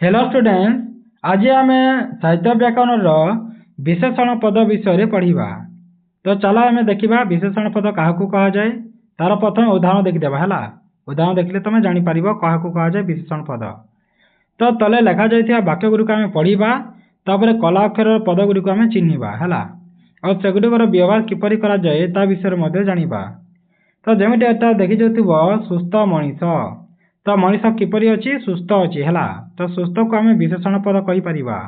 Hello students, आज आम साहित्य व्याकरण विशेषण पद विषय पढ़ा। तो चलो आम देखा विशेषण पद क्या कह जाए तार प्रथम उदाहरण देखीदेवा है। उदाहरण देखिले तुम जापर क्या कह जाए विशेषण पद। तो तले लिखा जा वाक्य गुड़िक आम पढ़ा, तापर कला अक्षर पद गुड़िक आम चिन्हवा है और सेगुड़िकर व्यवहार किपरि करा जाए ता विषय जानिबा। तो जमीट एटा देखी जाऊ सुस्थ मनीष, तो मनीष किपरि अच्छी सुस्थ अच्छी है। तो सुस्थ को आम विशेषण पद कहीपर।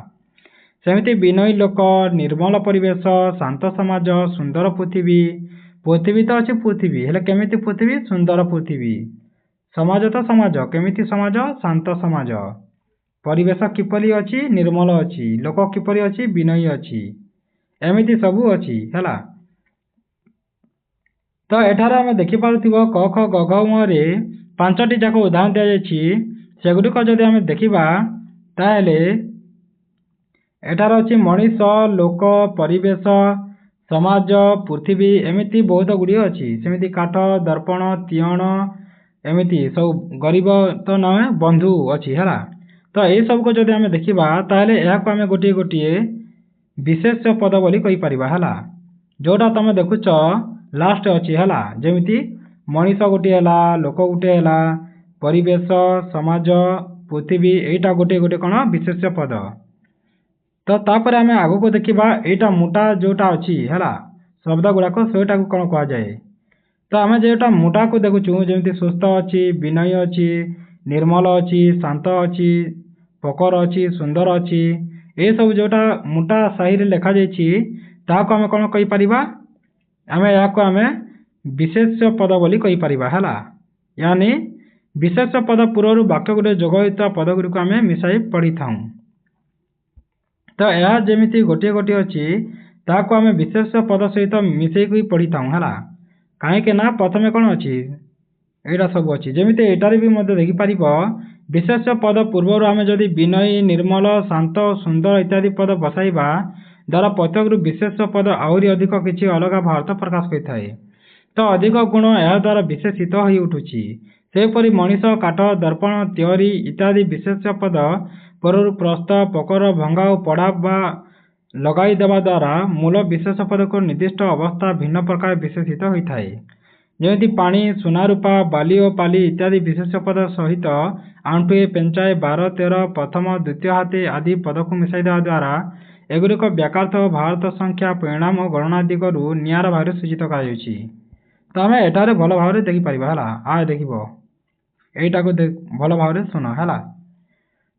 सेमती विनयी लोक, निर्मल परिवेश, शांत समाज, सुंदर पृथ्वी। पृथ्वी तो अच्छी पृथ्वी हेले केमिति पृथ्वी सुंदर पृथ्वी। समाज तो समाज केमिति समाज शांत समाज। परिवेश किपरि अच्छी निर्मल अच्छी। लोक किपरि अच्छी विनयी अच्छी। एमिति सबू अच्छी है। तो एठार आम देखिपुव क ख ग घ म पांचटी जाक उदाहरण दि जाए सेगुड़िक जदि आम देखा ताहले एठार अच्छी मनीष, लोक, परिवेश, समाज, पृथ्वी एमती बहुत गुड़िए अच्छी। सेमती काठ, दर्पण, तीयण एमती सब गरीब तो न बंधु अच्छी है। तो ये सब को जदि आम देखा ताहले यह आम गोटे गोटे विशेष पद बोली कहीपर है। जोटा तुम देखुच लास्ट अच्छी है जमीती मनीष गोटे है, लोक गोटे है, परिवेश, समाज, पृथ्वी एटा गोटे गोटे कौन विशेष पद। तो तापर आम आग को देखा यहाँ मोटा जोटा अच्छी है शब्द गुड़ाक सेटा कौन कह जाए। तो आम जोटा मोटा को देखुचु जमी सुस्थ अच्छी, विनयी अच्छी, निर्मल अच्छी, शांत अच्छी, पकर अच्छी, सुंदर अच्छी, ये सब जोटा मोटा साही लिखा जाक आम कौन कहीपर आम या विशेष पद बोली कहीपर है। यानी विशेष पद पूर्व वाक्य गुड़े जोग होता पद गुड़िक आम मिसाई पढ़ी था। तो यह जमीती गोटे गोटे अच्छी ताको आम विशेष पद सहित मिसेक पढ़ी था है। कहीं ना प्रथम कौन अच्छी यहाँ सब अच्छी जमीती एटार भी देखिपर विशेष पद पूर्वर आम जदि विनयी, निर्मल, शांत, सुंदर इत्यादि पद बसाइबा द्वारा प्रत्येक विशेष पद आहरी अधिक किसी अलग भाव प्रकाश करता है। तो अधिक गुण या द्वारा विशेषित हो उठुची। सेपरी मनीष, काठ, दर्पण, त्योरी इत्यादि विशेष पद पूर्व प्रस्थ, पकर, भंगा और पड़ा बा लगाई देवा द्वारा मूल विशेष पद को निर्दिष्ट अवस्था भिन्न प्रकार विशेषित होता है। जमीती पानी, सुना, रूपा, बाली और पाली इत्यादि विशेष पद सहित आंठुए, पेंचाए, 12, 13, प्रथम, द्वितीय हाथे आदि पद को मिसाई देवा द्वारा एगुड़िक व्याकर्थ, भारत संख्या, परिणाम और गणना दिगरू निआरा भाव सूचित कर। तो आम एठार भल भाव देखिपर है। आ देख यहीटा को भल भाव शुण है।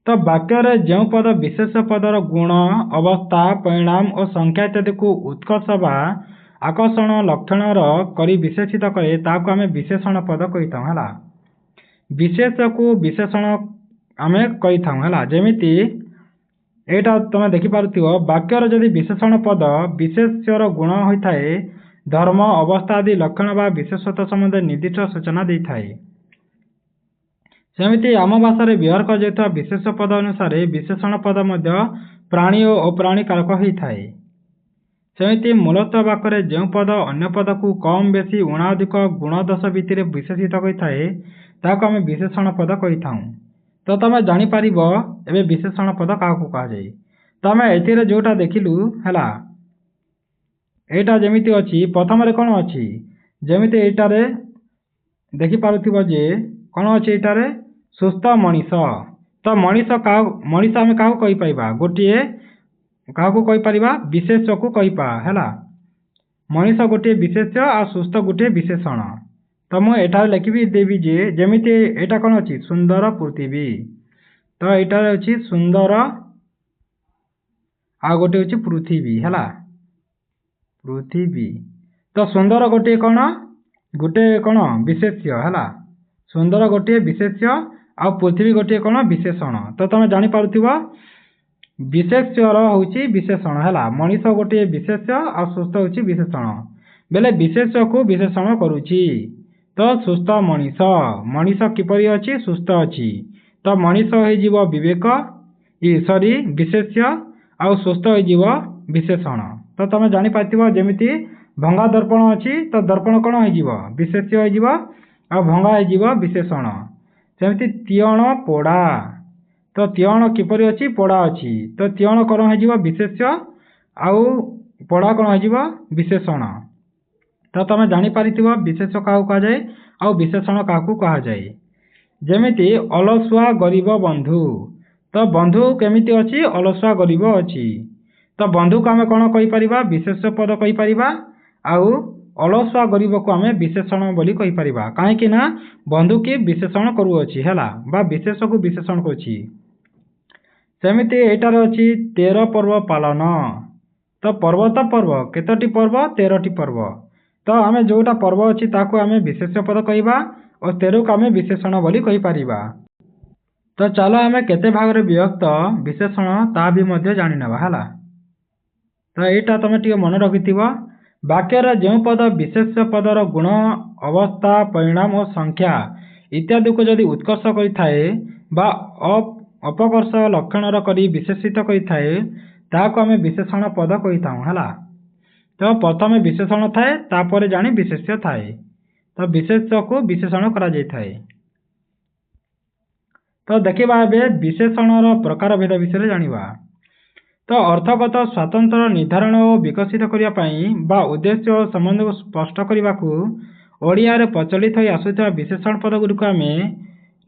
तो वाक्य जो पद विशेष पदर गुण, अवस्था, परिणाम और संख्या इत्यादि को उत्कर्ष बा आकर्षण लक्षण करी विशेषित करे ताको आम विशेषण पद कही था है। विशेष को विशेषण आम कही था है। जमीती यहाँ तुम देखिपुव वाक्यर जदि विशेषण पद विशेषर गुण होता है, धर्म, अवस्था आदि लक्षण बा विशेषता संबंध निर्दिष्ट सूचना देता है। सेमती आम भाषा व्यवहार कर विशेष पद अनुसार विशेषण पद प्राणी और अप्राणी कारक होता है। सेमती मूलतः वाक्य जो पद अन्य पद को कम बेसी उणा अधिक गुण दोष भित्तिर विशेषित होता है ताको आम विशेषण पद कही था। तो तुम जापर ए विशेषण पद क्या कह जाए। तो आम ए जोटा देखिलु है यहाँ जमीती अच्छी प्रथम कौन अच्छी जमीती यहाँ देखिपुव जे कौन अच्छी यहाँ सुस्थ मनीष। तो मनीष मनीष आम क्या कहीपर गोटे क्या कहीपर विशेष को कहीपा है। मनीष गोटे विशेष आ सुस्थ गोटे विशेषण। तो मुझे लिखी देवी जे जमीती यहाँ कौन अच्छी सुंदर पृथ्वी। तो यहाँ अच्छी सुंदर आ गोटे हूँ पृथ्वी है पृथ्वी। तो सुंदर गोटे कौन विशेष्य है। सुंदर गोटे विशेष्य आ पृथ्वी गोटे कौन विशेषण। तो तुम जापर विशेष्यर हूँ विशेषण है। मनीष गोटे विशेष्य आ सुस्थ हूँ विशेषण बेले विशेष को विशेषण करुच्ची। तो सुस्थ मनीष, मनीष किपरि अच्छी सुस्थ अच्छी। तो मनीष हो विवेक सॉरी विशेष्य आ सुस्थ हो विशेषण। तो तुम जापर जमीती भंगा दर्पण अच्छी तो दर्पण कौन हो विशेष्य हो भंगा हो विशेषण। सेमती तीयण पोड़ा तो तिଅଣ किपरि अछि पड़ा अछि तो तिଅण कौन हो विशेष्य आउ पड़ा कौन हो विशेषण। तो तुम जापर विशेष क्या कहुए आउ विशेषण क्या कहुए जेमिति अलसुआ गरीब बंधु तो बंधु केमिति अछि अलसुआ गरीब अछि तो बंधु को आम कौन कहीपर विशेष पद कहीपर आउ अलसुआ गरीब को आम विशेषण बोली कहीपर कहीं बंधु की विशेषण करुअछि हैला बा विशेष को विशेषण करुछि। सेमिति एटार अछि 13 पर्व पालन तो पर्व तो पर्व केतोटी पर्व 13टी पर्व तो आम जोटा पर्व अच्छी ताकू आम विशेष पद कहवा और 13 को आम विशेषण बोली कहीपर। तो चलो आम केते भाग विभक्त विशेषण ता भी मध्य जानी नेबा हैला। तो यहाँ तुम टे मन रखि वाक्यर जो पद विशेष पदर गुण अवस्था परिणाम और संख्या इत्यादि को जदि उत्कर्ष करिथाए बा अपकर्ष लक्षण करी विशेषित करिथाए ताको आम विशेषण पद कही था। तो प्रथम विशेषण थाए तापर जानी विशेष्य थाए तो विशेष को विशेषण करा जाय थाए। तो देखिबा एबे विशेषणर प्रकार भेद विषय जानिबा। तो अर्थगत स्वातंत्र निर्धारण और विकसित करिया पई बा उद्देश्य और संबंध को स्पष्ट करने को ओडिया रे प्रचलित होई आसुथिबा विशेषण पद गुड़िक आम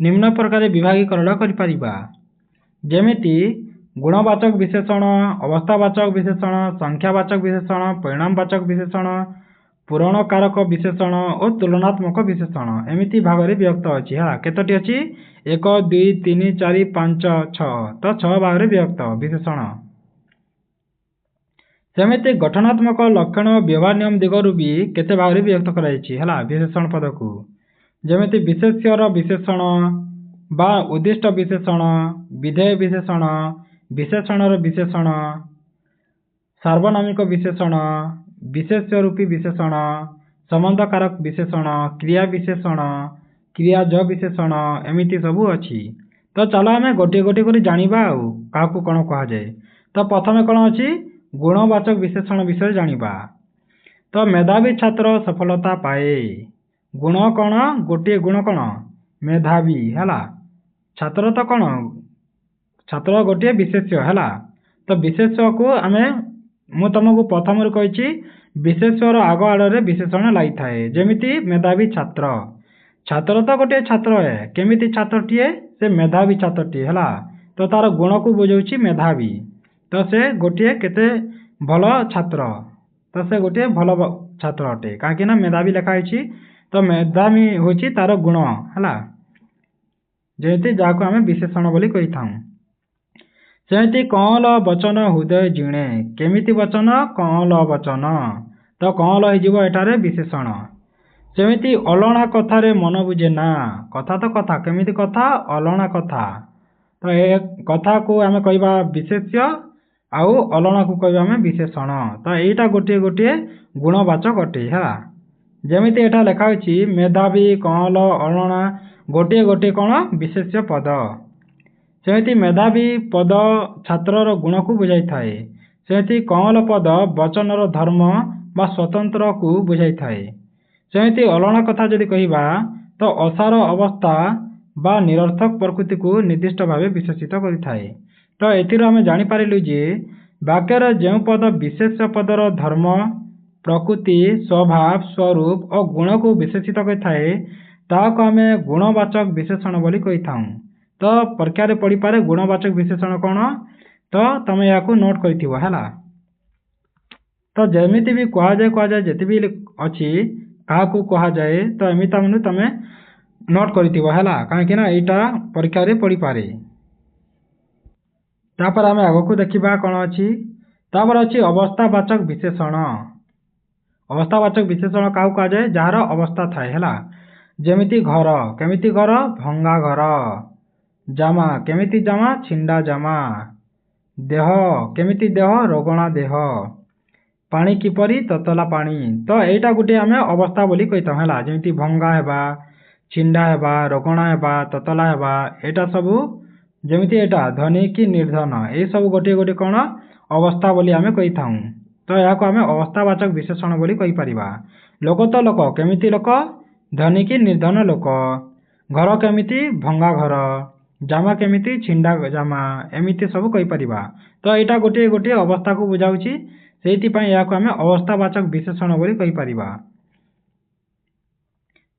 निम्न प्रकार विभागीकरण करिपरिबा जेमिति गुणवाचक विशेषण अवस्थावाचक विशेषण संख्यावाचक विशेषण परिणामवाचक विशेषण पूरण कारक विशेषण और तुलनात्मक विशेषण एमिति भाग में विभक्त अच्छी है केतोटी अच्छी 1 2 3 4 5 6 तो 6 भाग में विभक्त विशेषण। सेमिति गठनात्मक लक्षण व्यवहार नियम दिगरु भी केते भाग में विभक्त करा विशेषण पद को जेमिति विशेष्यर विशेषण बा उद्दिष्ट विशेषण विधेय विशेषण विशेषणर विशेषण सार्वनामिक विशेषण विशेष्य रूपी विशेषण संबंधकारक विशेषण क्रिया विशेषण क्रियाज विशेषण एमिति सबू अच्छी। तो चलो आम गोटे गोटे कर जानिबा क्या कौन कहुए। तो प्रथम कौन अच्छी गुणवाचक विशेषण विषय जानिबा। तो मेधावी छात्र सफलता पाए गुण कौन गोटे गुण कौन मेधावी है छात्र तो कौन छात्र गोटे विशेष्य है तो विशेष्य को आम मु तुमको प्रथम कही विशेष्यर आग आड़े विशेषण लगी थाए जेमिति मेधावी छात्र छात्र तो गोटे छात्र है केमिति छात्रटीए से मेधावी छात्रटी है तो तार गुण को बुझाऊँ मेधावी तो से गोटे केते भल छात्र तो से गोटे भल छात्र अटे कहीं मेधावी लिखाई तो मेधावी हूँ तार गुण है जेमिति जहाँ आम विशेषण बोली कही था। सेमिति कौल वचन हृदय जिणे केमिति वचन कौल वचन तो कौल होटारे विशेषण। सेमिति अलणा कथारे मन बुझे ना कथा तो कथा केमिति कथा अलणा कथा तो ए कथा को आम कहवा विशेष्य आउ अलणा को कहवा आम विशेषण। तो यहाँ गोटे गोटे गुणवाचक अटे है जेमिति एटा लिखाई मेधावी कौल अलणा गोटे गोटे कौन विशेष्य पद। सेमिति मेधावी पद छात्रर गुण को बुझाई थाए सेमिति कौल पद वचनर धर्म बा स्वतंत्र को बुझाई थाए। सेमिति अलणा कथा जदि कहिबा तो असार अवस्था बा निरर्थक प्रकृति को निर्दिष्ट भाव विशेषित करिथाए। तो एथिरो आमे जानि पारिलु जे वाक्यर जो पद विशेष पदर धर्म प्रकृति स्वभाव स्वरूप और गुण को विशेषित करिथाए ताको आमे गुणवाचक विशेषण बोली कही थाउ। तो परीक्षा रे पड़ी पारे गुणवाचक विशेषण कौन तो तुम या नोट कर। तो जमीती भी कहुए जिते भी अच्छी क्या कहुए तो एमती मैंने तुम नोट कर कहीं यहाँ परीक्षा रे पड़ी पारे। तापर आम आग को देखा कौन अच्छी तापर अच्छी अवस्थावाचक विशेषण। अवस्थावाचक विशेषण क्या कहुए जार अवस्था थाए है जेमिति घर केमिति घर भंगा घर जामा केमिति जामा छिंडा जामा देह केमिति देह रोगणा देह पानी किपरि ततला पानी। तो यहाँ गोटे आम अवस्था बोली कही था है जमी भंगा हेबा छिंडा हेबा रोगणा हेबा ततला हेबा यहाँ सब जमीती यहाँ धनी कि निर्धन ये सब गोटे गोटे कौन अवस्था बोली आम कही था। तो यहाँ आम अवस्थावाचक विशेषण बोली कही परिबा। लोक तो लोक केमिति लोक धनी कि निर्धन लोक घर केमिति भंगा घर जामा केमिति छिंडा जामा एमिति सब कहि परिबा। तो एटा गोटे गोटे अवस्था को बुझाउची, सेति पय याको हमें अवस्थावाचक विशेषण बोली कहि परिबा।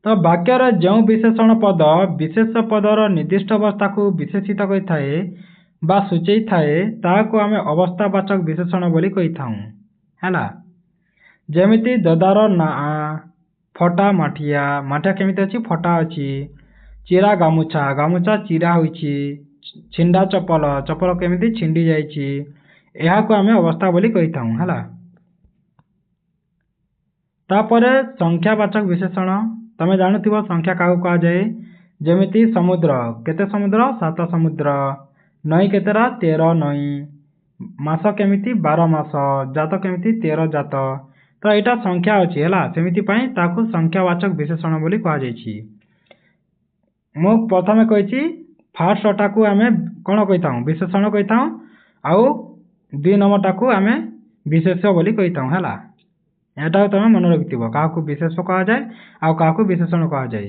तो वाक्यर जो विशेषण पद विशेष पदर निर्दिष्ट अवस्था को विशेषित करिथाए बा सूचई थाए ताको आमे अवस्थावाचक विशेषण बोली कहि थाउ हैला। जेमिति ददार ना फटा माठिया, माठिया केमिति अछि फटा अछि, चिरा गामुछा, गामुछा चिरा होइछि, छिंडा चपल, चपल केमिति छिंडी जाइछि, एहाको आमे अवस्था बोली कहि थाउ हैला। तापरे संख्यावाचक विशेषण तमे जानुथिबो संख्या काहू कहा जाए, जेमिति समुद्र, केते समुद्र 7 समुद्र, नई केतेरा 13 नई, मास केमिति 12 मास, जात केमिति 13 जात। तो एटा संख्या अछि हैला, सेमिति पय ताकू संख्यावाचक विशेषण बोली कहा जाइछि। मो प्रथमे कहिछि फर्स्ट टाकू आमे कोन कहिताउ विशेषण कहिताउ, आउ 2 नंबर टाकू आमे विशेष्य बोली कहिताउ हैला। एटा तमे मन रखिथिबो काहू विशेष्य कहा जाए आउ काहू विशेषण कहा जाए।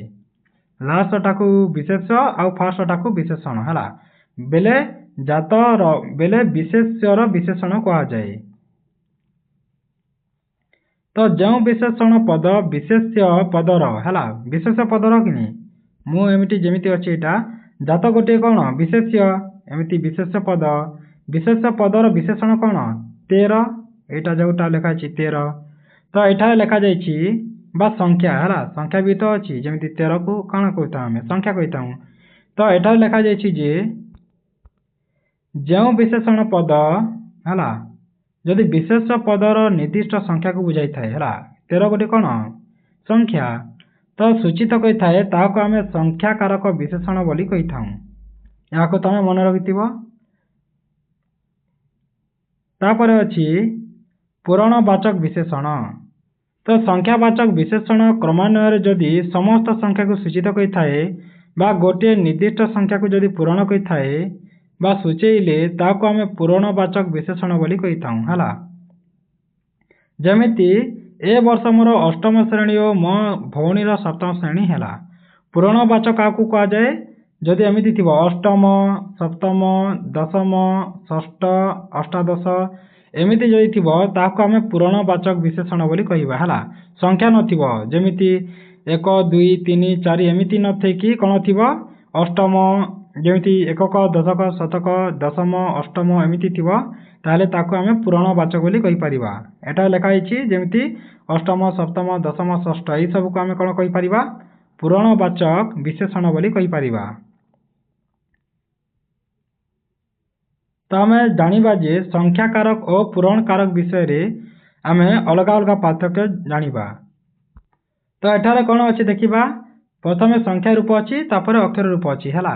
लास्ट टाकू विशेष्य आउ फर्स्ट टाकू विशेषण हैला, बेले जात बेले विशेष्यर विशेषण कहा जाए। तो जो विशेषण पद विशेष्य पदर हैला, विशेष्य पदर किनी मु एमिति जेमिति अछि एटा जात गोटे कोन विशेष्य, एमिति विशेष्य पदर विशेषण कोन 13, एटा जोटा लेखा अछि 13। तो एठा लेखा जाइछि बा संख्या हैला, संख्या भी तो अछि जेमिति 13 को कोन कहता हमें संख्या कहता हूं। तो एठा लेखा जाइछि जे जो विशेषण पद हैला जदि विशेष पदर निर्दिष्ट संख्या को बुझाई थाए हैला, 13 गोटे कोन संख्या, तो सूचित कहि थाए ताको आमे संख्या कारक विशेषण बोली कहि थाउ। याको तमे मन रखिथिबो। तापरे अछि पूरणवाचक विशेषण। तो संख्यावाचक विशेषण क्रमान्वय जदि समस्त संख्या को सूचित करि थाए बा गोटे निर्दिष्ट संख्या को जदि पूरण करि थाए बा सूचेइले ताको आमे पूरणवाचक विशेषण बोली कहि थाउ हैला। जेमिति ए वर्ष मोर 8म श्रेणी ओ मो भौणीर 7म श्रेणी हैला। पूरणवाचक काकू कहा जाए जदि एमिति थिबो 8म 7म 10म 6ठ 18 एमिति जदि थिबो ताको आमे पूरणवाचक विशेषण बोली कहिबा हैला। संख्या नथिबो जेमिति 1 2 3 4 एमिति नथै कि कोन थिबो 8म जेमिति एकक दशक शतक दशम अष्टम एमिति थिबो ताले ताको आमे पूरणवाचक बोली कहि परिबा। एटा लेखा आइछि जेमिति 8म 7म 10म 6ठ एई सब को आमे कोन कहि परिबा पूरणवाचक विशेषण बोली कहि परिबा। तो आमे जानिबा जे संख्या कारक और पूरण कारक विषय रे आमे अलग अलग पार्थक्य जानिबा। तो एठारे कोन अछि देखिबा, प्रथमे संख्या रूप अछि तापर अक्षर रूप अछि हैला।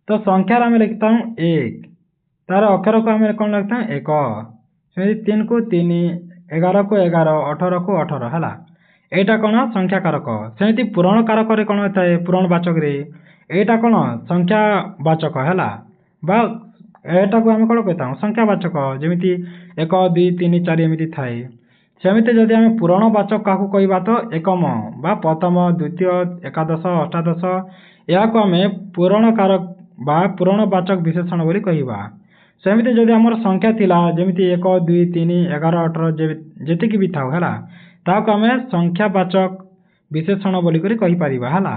तो संख्या आमे लिखताउ 1, तार अक्षर को आमे कोन लिखताउ 1, सेमिति 3 को 3, 11 को 11, 18 को 18 हैला। एटा कोन संख्या कारक, सेमिति पूरण कारक रे कोन थाए पूरणवाचक रे एटा कोन संख्यावाचक हैला, बा एटा को आमे कोन कहताउ संख्यावाचक जेमिति 1 2 3 4 एमिति थाए। सेमिति जदि आमे पूरणवाचक काहू कहिबा तो एकम बा प्रथम द्वितीय एकादश अष्टादश याको आमे पूरण कारक बा पूरणवाचक विशेषण बोली कहिबा। सेमिति जदि हमर संख्या थिला जेमिति 1 2 3 11 18 जेतिकी भी थाउ हैला, ताको आमे संख्यावाचक विशेषण बोली करि कहि परिबा हैला।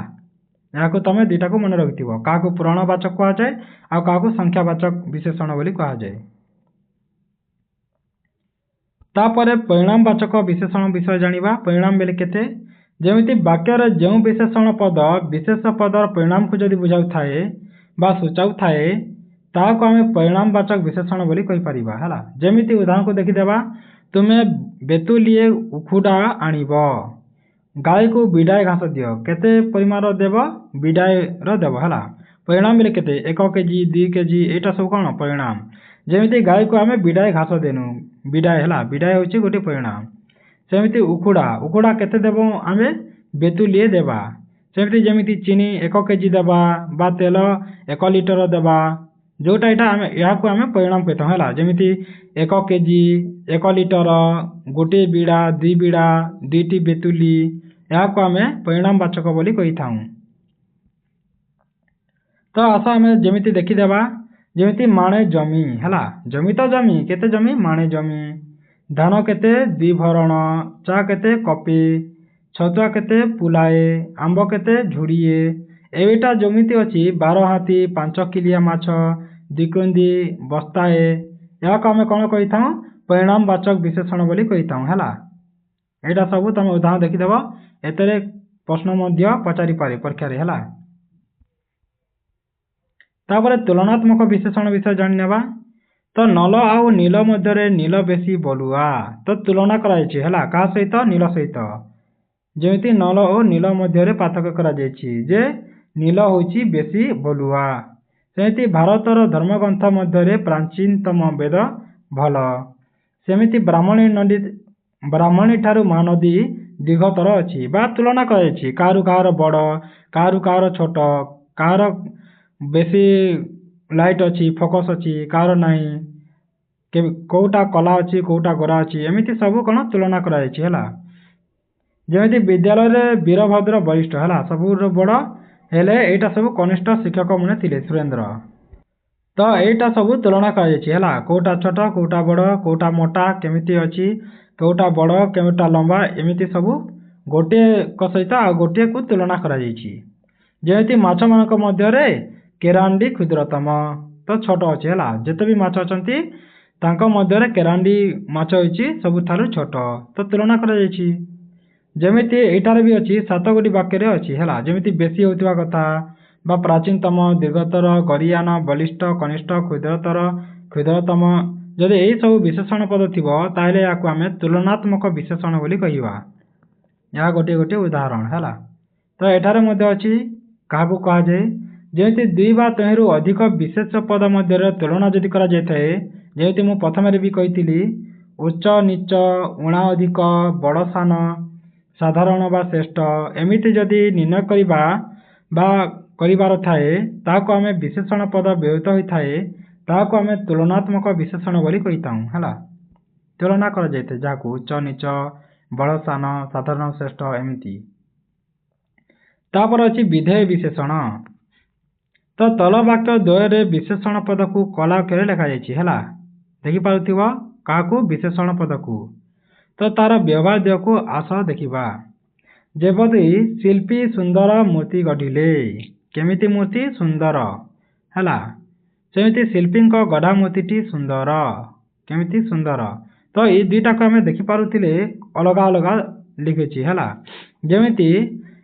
याको तमे दुटा को मन रखिथिबो, काहू पूरणवाचक कहा जाए आ काहू संख्यावाचक विशेषण बोली कहा जाए। तापरे परिणामवाचक विशेषण विषय जानिबा। परिणाम बेले केते जेमिति वाक्यर जो विशेषण पद विशेष पदर परिणाम को जदि बुझाउ थाए बा सूचाउ थाए ताको आमे परिणामवाचक विशेषण बोली कहि परिबा हैला। जेमिति उदाहरण को देखि देबा, तुमे बेतुलिए उखुडा आनिबो, गाय को विडाय घास दियो, केते परिमाण देब विडाय रो देब हैला। परिणाम बेले केते 1 केजी 2 केजी एटा सब कोन परिणाम। जेमिति गाय को आमे विडाय घास देनु विडाय हैला, विडाय होछि गोटे परिणाम। सेमिति उखुडा, उखुडा केते देबो आमे बेतुलिए देबा। सेमिति जेमिति चीनी 1 केजी देबा बा तेल 1 लिटर देबा, जोटा एटा आमे याको आमे परिणाम कहता हैला। जेमिति 1 केजी 1 लिटर गोटे बिडा 2 बिडा 2टी बेतुली याको आमे परिणामवाचक बोली कहि थाउ। तो आस आम जमी देखीदेवा जमी माणे जमी है जमी तो जमी केते जमी माणे जमी धान केते 2 भरण चा केते कपे छतुआ केते पुलाए आंब केते झुड़िए एटा जमीती अच्छी 12 हाथी 5 किलिया माछ 2 कुंदी बस्ताए या आम कौन कही था परिणाम वाचक विशेषण बोली कही था है यहाँ सब तुम उदाहरण देखीदेव एतरे प्रश्न पचारि पारे परीक्षा है तापर तुलनात्मक विशेषण विषय जानिनेबा तो नल आउ नील मध्य नील बेसी बलुआ तो तुलना कराई है क्या सहित नील सहित जमी नल और नील मध्य पार्थक्य कर नील होची बेसी बलुआ सेमती भारतर धर्मग्रंथ मध्य प्राचीनतम वेद भल सेमती ब्राह्मणी ठारू महानदी दीर्घतर अच्छी बा तुलना कराई काहारू काहार बड़ काहारू काहार छोट काहार बेसी लाइट अच्छी फोकस अच्छी कार नहीं कौटा कला अच्छी कौटा गोरा अच्छी एमती सब कौन तुलना कराई है जमी विद्यालय वीरभद्र वरिष्ठ है सब बड़ हेले एटा सब कनिष्ठ शिक्षक मैंने थे सुरेंद्र तो एटा सब तुलना कराई है कौटा छोट कौटा बड़ कौटा मोटा केमिति अच्छी कौटा बड़ केटा लंबा एमती सब गोटे सहित आ गोटे को तुलना कराई माछ मानक मध्य केरांडी क्षुद्रतम तो छोट अच्छे है जिते भी माछ अच्छा मध्य केरांडी माछ होची सबुठारु छोट तो तुलना कराई जमीती एटार भी अच्छी 7 गोटी वाक्य अच्छी है जमी बेसी होता कथा बा प्राचीनतम दीर्घतर गरियान बलिष्ठ कनिष्ठ क्षुद्रतर क्षुद्रतम जदि यही सब विशेषण पद थी ताहले या आम तुलनात्मक विशेषण बोली कहिबा या गोटे गोटे उदाहरण है तो एठारे मध्य अच्छी क्या कह जाए जमी 2 बा तहिंरु अधिक विशेष पद मध्य तुलना जदि करा जाए जमी मु प्रथम भी कही उच्च नीच उणा अधिक बड़ सान साधारण बा श्रेष्ठ एमिति जदि निर्णय करिबा बा करिबार थाए ताको आमे विशेषण पद व्यवहित होता है ताको आमे तुलनात्मक विशेषण बोली कहितां है तुलना करा जाए जाको उच्च नीच बड़ सान साधारण श्रेष्ठ एमिति तापर अच्छी विधेय विशेषण तो तल वाक्य द्वय विशेषण पद को कला अक्षर लिखा है देखिपुथ क्या विशेषण पद को तो तार व्यवहार देह को आस देखा जेपरी शिल्पी सुंदर मूर्ति गढ़िले केमिति मूर्ति सुंदर है सेमती शिल्पी गढ़ा मूर्ति सुंदर केमिति सुंदर तो ये दुईटा को आम देखिपुले अलग अलग लिखी है जमीती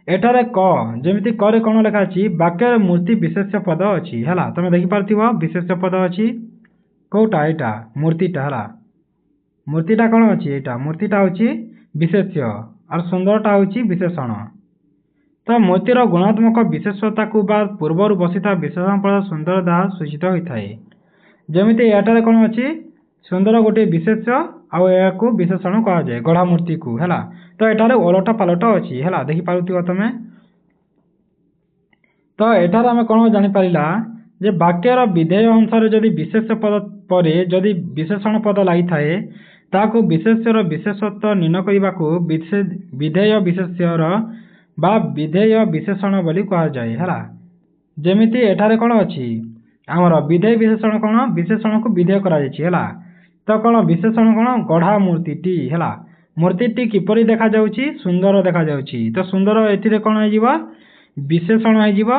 एटारे क जमी करे कौन लिखाई वाक्य मूर्ति विशेष पद अच्छी है तुम देखिपुथ विशेष पद अच्छी कौटा यहाँ मूर्तिटा है मूर्तिटा कौन अच्छी यहाँ मूर्तिटा हूँ विशेष्य और सुंदरटा हूँ विशेषण तो मूर्तिर गुणात्मक विशेषता को बाद पूर्वर बसी विशेषण पद सुंदर द्वारा सूचित होता है जमीती एटारे कौन अच्छी सुंदर गोटे विशेष्य को विशेषण कह जाए गढ़ा मूर्ति को है तो एटारे ओलट पालट अच्छी है देखिपुथ तुम तो एटार आम कौन जानीपारा जे वाक्यर विधेय अनुसार जदि विशेष पद पर जदि विशेषण पद लगी थाए ताको विशेष्यर विशेषत्व निर्णय करने को विधेय विशेष्यर बा विधेय विशेषण बोली कह जाए है जमीती एठारे कौन अच्छी आमर विधेय विशेषण कौन विशेषण को विधेय करा है तो कौन विशेषण कौन गढ़ा मूर्ति है मूर्ति किपरि देखा जाउची सुंदर देखा जाउची तो सुंदर एथिरे कौन हो विशेषण हो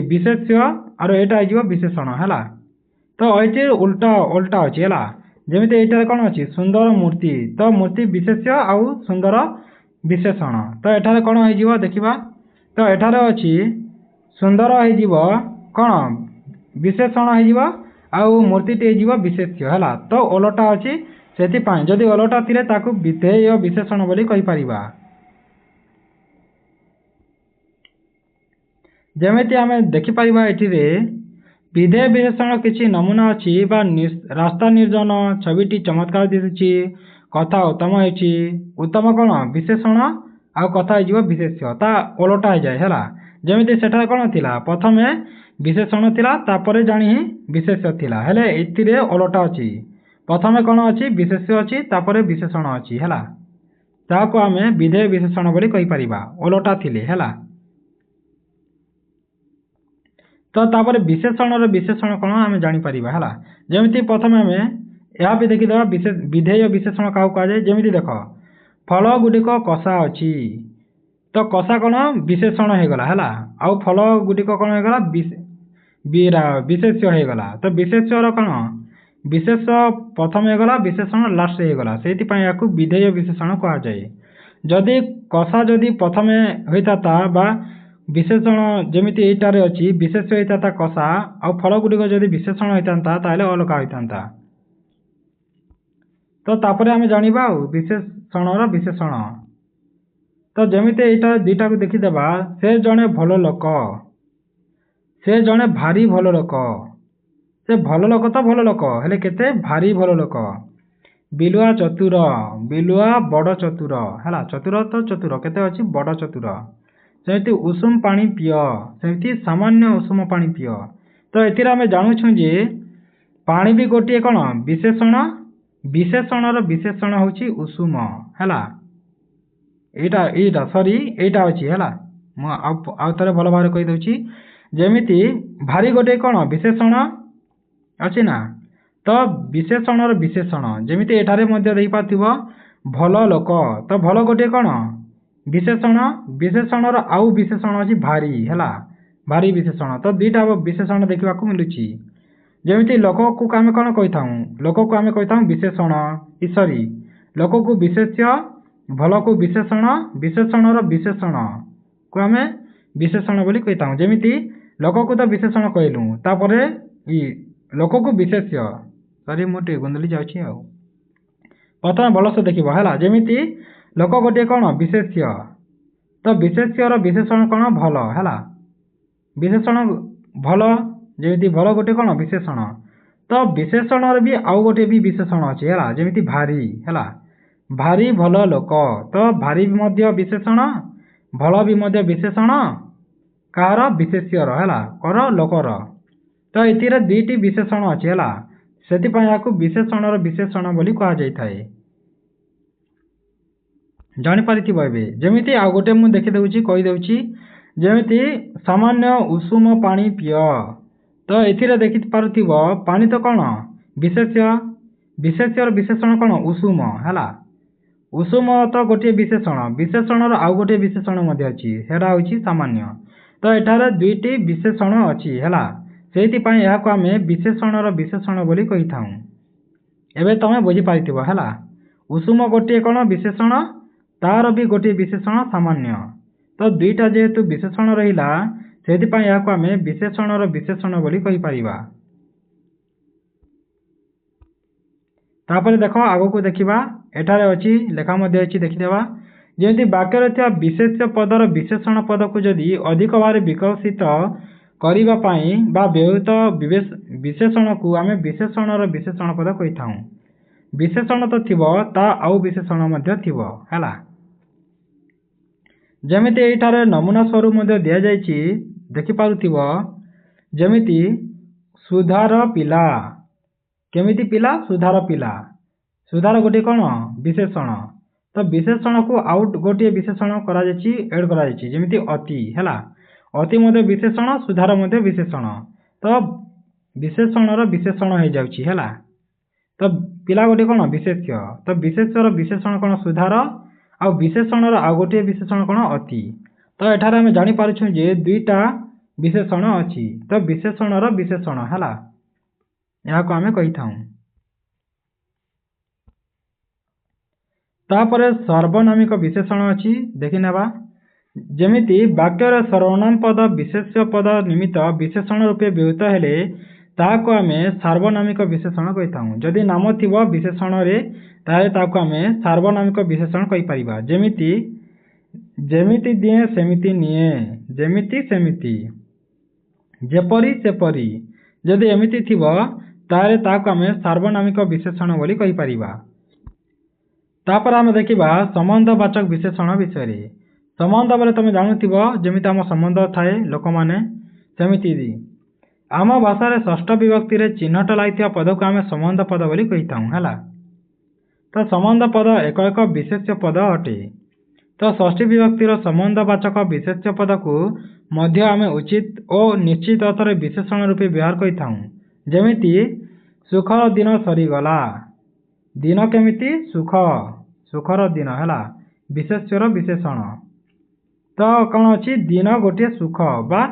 विशेष्य और यहाँ हो विशेषण है तो ये उल्टा उल्टा अच्छी है जमीती यहाँ कौन अच्छी सुंदर मूर्ति तो मूर्ति विशेष्य आउ सुंदर विशेषण तो यहाँ कौन हो देखा तो यहाँ अच्छी सुंदर हो कौन विशेषण हो मूर्ति हो विशेष्य है तो ओलटा अच्छी से जदि ओलटा थिले ताकू विधेय विशेषण बोली कहि परिबा जमीती आम देखिपर ये विधेय विशेषण किसी नमूना अच्छी रास्ता निर्जन छविटी चमत्कार दिशुची कथा उत्तम होती उत्तम कौन विशेषण आउ कथा हो विशेष्य ता ओलटा हो जाए है जमीती सेठा कौन थिला प्रथम विशेषण थिला तापर जानी विशेष्य थिला हेले एथिरे ओलटा अच्छी प्रथम कौन अच्छी विशेष्य अच्छी तापर विशेषण अच्छी है ताको आम विधेय विशेषण बोली कहि परिबा ओलटा थिले है तो तापर विशेषण विशेषण कौन आम जापर है जमी प्रथम आम यह भी देखीद विधेय विशेषण क्या कहुए जमी देख फल गुड़िक कषा अच्छी तो कषा कौन विशेषण होगला है आउ फल गुड़िक कौन होगला विशेष्य होगला तो विशेष्यर कौन विशेष प्रथम होगला विशेषण लास्ट होगला से विधेय विशेषण कहुए जदि कषा जदि प्रथम होता बा विशेषण जमी यहीटार अच्छी विशेष होता कषा आउ फल गुड़िक जदि विशेषण होता अलग होता तो तापर आम जाना विशेषण विशेषण तो जमी यहाँ दुईटा को देखीदेवा से जड़े भल लोक से जड़े भारी भल लोक से भल लोक तो भल लोक हेले केते भारी भल लोक बिलुआ चतुर बिलुआ बड़ चतुर है चतुर तो चतुर केते अच्छी बड़ चतुर सेमती उषुम पानी पिय सेमती सामान्य उषुम पानी पिय तो ये जानूँ जे पानी भी गोटे कौन विशेषण विशेषण विशेषण हूँ उषुम है यहाँ सॉरी यहाँ अच्छी है आउ थे भल भाव कहीदे जमीती भारी गोटे कौन विशेषण अच्छी ना तो विशेषण विशेषण जमीती एठारे देख पार्थिव भल लोक तो भल गोटे कौन विशेषण विशेषण आउ विशेषण अच्छी भारी है भारी विशेषण तो दुईटा विशेषण देखा मिलूँ जमीती लोक को आम कौन कही था लोक को आम कही था विशेषण सॉरी लोक को विशेष्य भल को विशेषण विशेषण विशेषण को आम विशेषण बोली कही था जमीती लोक को तो विशेषण कहलु तापर लोक को विशेष्य सॉरी मुझे गुंदली जाऊँगी प्रथम भलसे देखिए है जमीती लोक गोटे कौन विशेष्य तो विशेष्यर विशेषण कौन भल है विशेषण भल जमीती भल गोटे कौन विशेषण तो विशेषण भी आउ गोटे भी विशेषण अच्छी है जमीती भारी है भारी भल लोक तो भारी भी विशेषण भल भी विशेषण कार विशेष्यर है कर लोकर तो ये दुईटी विशेषण अच्छी है से विशेषण विशेषण बोली कहुए जापर जमीती आउ गोटे मुझे देखीदे कहीदे जमीती सामान्य उषुम पानी पिय तो ये देखी पार्थिव पानी तो कौन विशेष्य विशेष्यर विशेषण कौन उषुम है उषुम तो गोटे विशेषण विशेषण आउ गोटे विशेषण अच्छी है हूँ सामान्य तो एठार दुईटी विशेषण अच्छी है से आम विशेषण विशेषण बोली कही था एवं तुम बुझीपार है उषुम गोटे कौन विशेषण तार भी गोटे विशेषण सामान्य तो दुईटा जेहेतु विशेषण रहा से आम विशेषण विशेषण बोली कही पारिबा तापर देख आग को देखा एठारे अच्छी लेखा अच्छी देखीदेवा जमी वाक्य थी विशेष्य पदर विशेषण पद को जदि अधिक भाव विकसित करने व्यवहित विशेषण को आम विशेषण विशेषण पद कही था विशेषण तो थी आउ विशेषण है जमीती ये नमूना स्वरूप दि जाइए देखिपुव जमीती सुधार पिला केमिति पिला सुधार गोटे कौन विशेषण तो विशेषण को आउट गोटे विशेषण एड कर जमीती अति है अति विशेषण सुधार विशेषण तो विशेषण विशेषण हो जाऊँगी है तो पिला गोटे कौन विशेष्य तो विशेष्यर विशेषण कौन सुधार आ विशेषण आउ गोटे विशेषण कौन अति तो एठार आम जापर जे दुईटा विशेषण अच्छी तो विशेषण विशेषण है यहाँ को आम कही था तापर सर्वनामिक विशेषण अच्छी देखी नेबा जमीती वाक्यर सर्वनाम पद विशेष्य पद निमित्त विशेषण रूपे व्यवहित हेले ताको आम सार्वनामिक विशेषण कही था जदि नाम थी विशेषण आम सार्वनामिक विशेषण कही पारिबा जमीती जेमिति दिए सेमिति निए जेमिति सेमिति जेपरी सेपरी जदि एमिति थिबो तारे ताको आम सार्वनामिक विशेषण बोली कही पारिबा तापर आम देखिबा संबंधवाचक विशेषण विषय संबंध बोले तुम जानूथिबो जेमिति आम संबंध थाए लोक माने सेमिति आम भाषा षष्ठ विभक्ति रे चिन्हट लागिथिबा पद को आम संबंध पद बोली कही थाउ हैला तो संबंध पद एक एक विशेष्य पद अटे तो षष्ठी विभक्तिर संबंधवाचक विशेष्य पद को मध्य आम उचित और निश्चित अर्थ विशेषण रूपे व्यवहार करिथाऊ। जेमिति सुखर दिन सरीगला, दिन केमिति सुख, सुखर दिन है विशेष्यर विशेषण। तो कौन अच्छी दिन गोटे सुख बा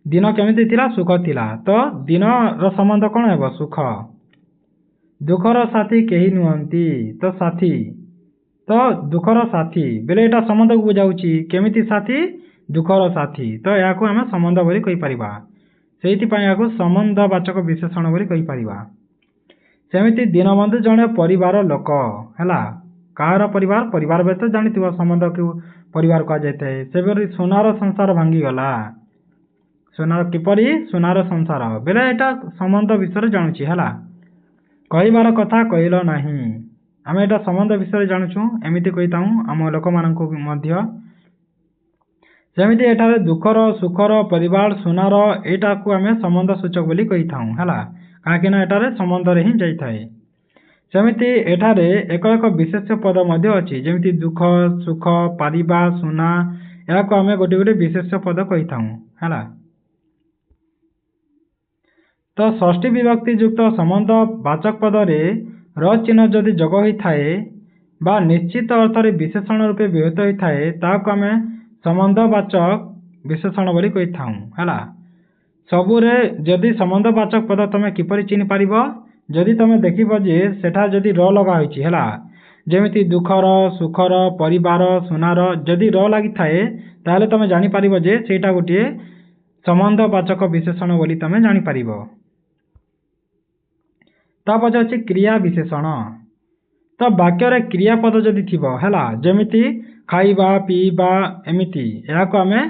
दिन केमिति थिला सुख थिला, तो दिन संबंध कौन है सुख। दुखर साथी केही नुहंती, तो साथी, तो दुखर साथी बेले एटा संबंध को बुझाउची केमिति साथी दुखर साथी, तो या आम संबंध बोली कहि परिबा। सेहिथिपाई या संबंधवाचक विशेषण बोली कहि परिबा। सेमिति दीनबंधु जड़े परिवार लोक है, कहार परिवार, परिवार बेत जानी संबंध को परिवार कह जाए। से सोनार संसार भांगीगला, सोनार किपरि सोनार संसार बेले एटा संबंध विषय जानुची है। कहबार कथा कहल नहीं, आम एटा संबंध विषय जानुचु एमती कही आम लोक मानक मध्य। सेमिति एठारे दुखर सुखर परिवार सोनार एटा को आम संबंध सूचक बोली कही है, कहीं एटारे संबंध रे ही जाइए। सेमिति एठारे एक एक विशेष पद मध्य अच्छी, जेमिति दुख सुख पारिबा सुना, या आम गोटे गोटे विशेष पद कही है। तो षष्ठी विभक्ति युक्त संबंध वाचक पदरे र चिन्ह जदि जोग होता है बा निश्चित अर्थ विशेषण रूपे व्यवहित होता है, ताको आम संबंधवाचक विशेषण बोली कही है। सबुरे जदि संबंधवाचक पद तुम किपरि चिन्ह पार, जदि तुम देखिब जे सेठा जदि र लगा होइछि है, जेमिति दुखर सुखर परिवार सुनार जदि र लगी थाए ताले तुम जानि पारिबो जे सेटा गोटे संबंधवाचक विशेषण बोली तुम जानि पारिबो। तापर अच्छे क्रिया विशेषण। तो वाक्य क्रियापद जदि थिबो हैला, जेमिति खाइबा पीबा एमिति, याको आमे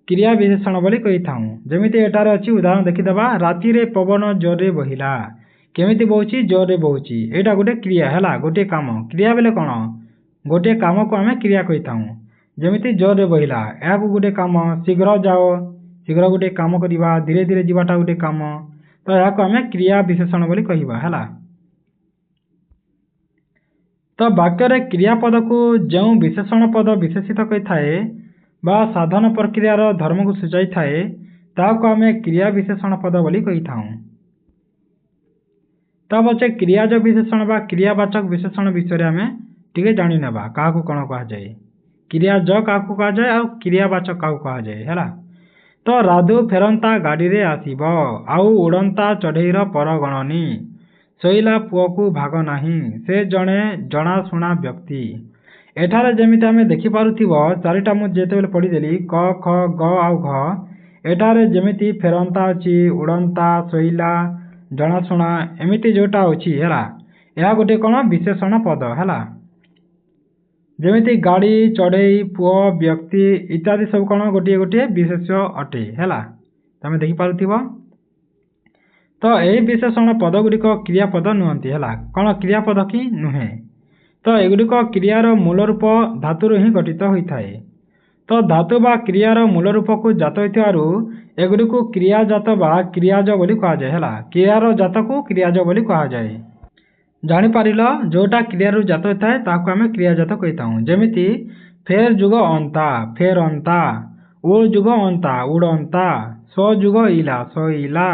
क्रिया विशेषण बोली कही थाऊ। जेमिति एटारे अच्छी उदाहरण देखिदेबा, राति रे पवन जोरे बहिला, केमिति बहुची जोरे बहुची, एटा गोटे क्रिया है, गोटे काम। क्रिया बेले कौन गोटे काम को आमे क्रिया कही थाऊ। जेमिति जोरे बहिला या गोटे काम, शीघ्र जाओ शीघ्र गोटे काम करवा, धीरे धीरे जीवाटा गोटे काम, तो या आमे क्रिया विशेषण बोली कहबा है। तो वाक्य क्रियापद को जो विशेषण पद विशेषित कही थाए बा साधन प्रक्रियार धर्म को सूचाई थाए, ताको आमे क्रिया विशेषण पद बोली कही थाऊ। तब अच्छे क्रियाज विशेषण बा क्रियावाचक विशेषण विषय आम टे जानी नेबा, क्या कौन कह जाए, क्रियाज क्या कह जाए और क्रियावाचक क्या कह जाए है। तो राधु फेरंता गाड़ी रे आसीब, आउ उड़ंता चढ़ईर परगणनी, शोइला पुओ को भाग नहीं, से जड़े जनाशुना व्यक्ति। एठारे जेमिति आमे देखि पारुथिबो, चारिटा मु जेतेबेले पढ़ीदेली क ख ग आउ घ, एठारे जेमिति फेरंता अछि, उड़ंता शोइला जनाशुना एमिति जोटा अछि हैला, यह गोटे कौन विशेषण पद हैला। जेमिति गाड़ी चढ़ई पुओ व्यक्ति इत्यादि सब कौन गोटे गोटे विशेष अटे हैला, तमे देखि पारुथिबो। तो यही विशेषण पद गुड़िक क्रियापद नुहंती है, कौन क्रियापद कि नुहे। तो एगुड़िक क्रियार मूल रूप धातु ही गठित होता है। तो धातु बा क्रियार मूल रूप को जात होइथिबारु एगुड़िक क्रियाजात बा क्रियाज बोली कहा जाए है, क्रियार जात को क्रियाज बोली कहा जाए। जानी पारिल जोटा क्रियारु जात होता है ताको आमे क्रियाजात कहिताऊ। जेमिति फेर जुग अंता फेर अंता, उड़ जुग अंता उड़ंता, सो जुग इला सोइला,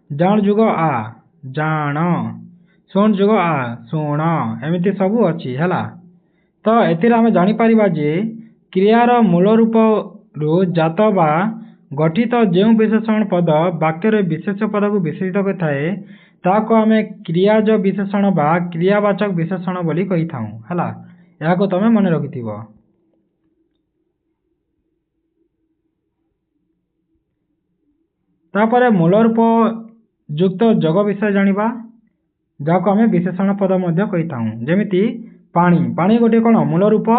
जान जुग आ जान, शुण जुग आ शुण, एमिति सबू अच्छी है। तो एथिरे आमे जानी पारिबा जे क्रियार मूल रूप रु जात बा गठित जो विशेषण पद वाक्य विशेष पद को विशेषित करिथाए ताको आमे क्रियाज विशेषण बा क्रियावाचक विशेषण बोली कही थाऊ है। याको तमे मन रखिथिबो। तापरे मूल रूप युक्त जोग विषय जानिबा, जाको आमे विशेषण पद मध्य कही थाऊ। जेमिति पानी, पानी गोटे कौन मूल रूप,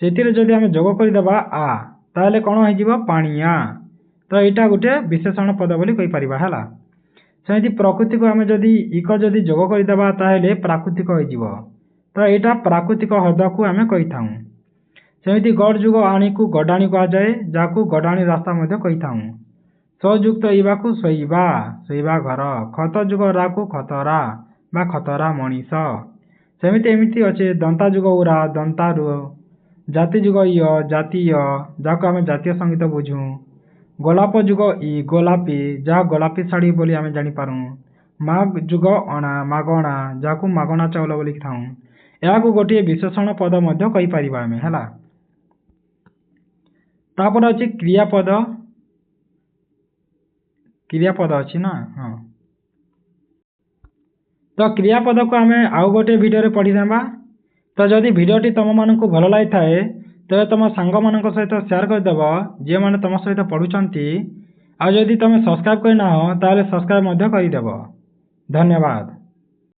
सेतिरे जदि आमे जोग करदेबा आ ताले कौन हो जिवो पानिया, तो यहाँ गोटे विशेषण पद बोली कही परिबा है। सेमिति प्रकृति को आमे जदि इक जदि जोग करदेबा ताहेले प्राकृतिक हो जिवो, तो यहाँ प्राकृतिक हृदय को आमे कही थाऊ। सेमिति गड़ जुग आणी को गडाणी कह जाए, जाकू गडाणी रास्ता मध्य कही थाऊ। सयुक्त इवा को शोइबा शोइबा घर, खत जुग रा को खतरा बा खतरा मनीष। सेमिति एमिति अच्छे दंता जुग उरा दंता ଜାତି ଯୁଗ ୟ ଜାତୀୟ, ଯାହାକୁ ଆମେ ଜାତୀୟ ସଙ୍ଗୀତ ବୁଝୁଁ। ଗୋଲାପ ଯୁଗ ଇ ଗୋଲାପୀ, ଯାହା ଗୋଲାପୀ ଶାଢ଼ୀ ବୋଲି ଆମେ ଜାଣିପାରୁ। ମାଘ ଯୁଗ ଅଣା ମାଗଣା, ଯାହାକୁ ମାଗଣା ଚାଉଳ ବୋଲି ଥାଉଁ। ଏହାକୁ ଗୋଟିଏ ବିଶେଷଣ ପଦ ମଧ୍ୟ କହିପାରିବା ଆମେ, ହେଲା। ତାପରେ ଅଛି କ୍ରିୟାପଦ। କ୍ରିୟାପଦ ଅଛି ନା, ହଁ। ତ କ୍ରିୟାପଦକୁ ଆମେ ଆଉ ଗୋଟିଏ ଭିଡ଼ିଓରେ ପଢ଼ିନେବା। ତ ଯଦି ଭିଡ଼ିଓଟି ତୁମମାନଙ୍କୁ ଭଲ ଲାଗିଥାଏ ତେବେ ତୁମ ସାଙ୍ଗମାନଙ୍କ ସହିତ ସେୟାର କରିଦେବ, ଯେଉଁମାନେ ତୁମ ସହିତ ପଢ଼ୁଛନ୍ତି। ଆଉ ଯଦି ତୁମେ ସବସ୍କ୍ରାଇବ୍ କରିନାହ ତାହେଲେ ସବସ୍କ୍ରାଇବ୍ ମଧ୍ୟ କରିଦେବ। ଧନ୍ୟବାଦ।